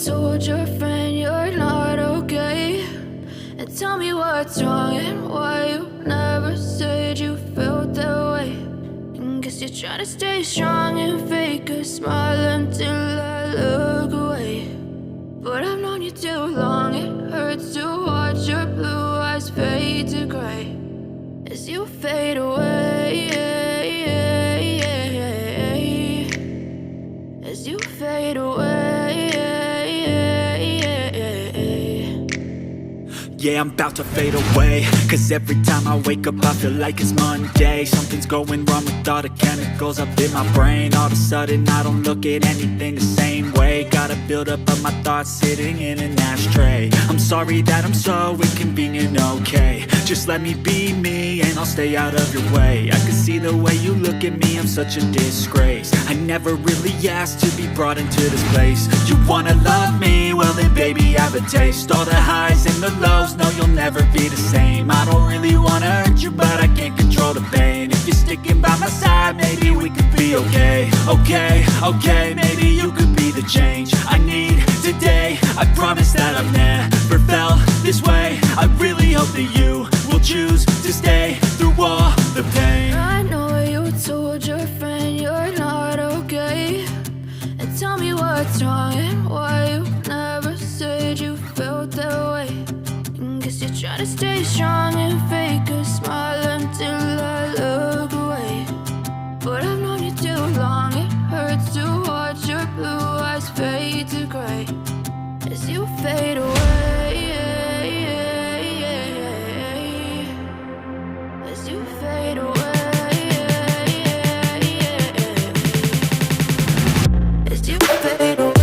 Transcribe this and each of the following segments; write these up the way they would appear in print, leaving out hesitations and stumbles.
told your friend you're not okay, and tell me what's wrong and why you never said you felt that way. And guess you're trying to stay strong and fake a smile until I look away. But I've known you too long, it hurts to watch your blue eyes fade to gray as you fade away, as you fade away. Yeah, I'm about to fade away, cause every time I wake up I feel like it's Monday. Something's going wrong with all the chemicals up in my brain. All of a sudden I don't look at anything the same way. Got a buildup of my thoughts sitting in an ashtray. I'm sorry that I'm so inconvenient, okay. Just let me be me and I'll stay out of your way. I can see the way you look at me, I'm such a disgrace. I never really asked to be brought into this place. You wanna love me? Well then baby have a taste. All the highs and the lows, no you'll never be the same. I don't really wanna hurt you but I can't control the pain. If you're sticking by my side maybe we could be okay. Okay, maybe you could be the change I need today. I promise that I've never felt this way. I really hope that you will choose to stay through all the pain. I know you told your friend you're not okay, and tell me what's wrong and why you never said you felt that way. And guess you're trying to stay strong and fake a smile until I look away. But I've known you too long, it hurts to watch your blue eyes fade to gray as you fade away, as you fade away, as you fade away.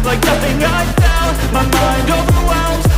Like nothing I felt, my mind overwhelms.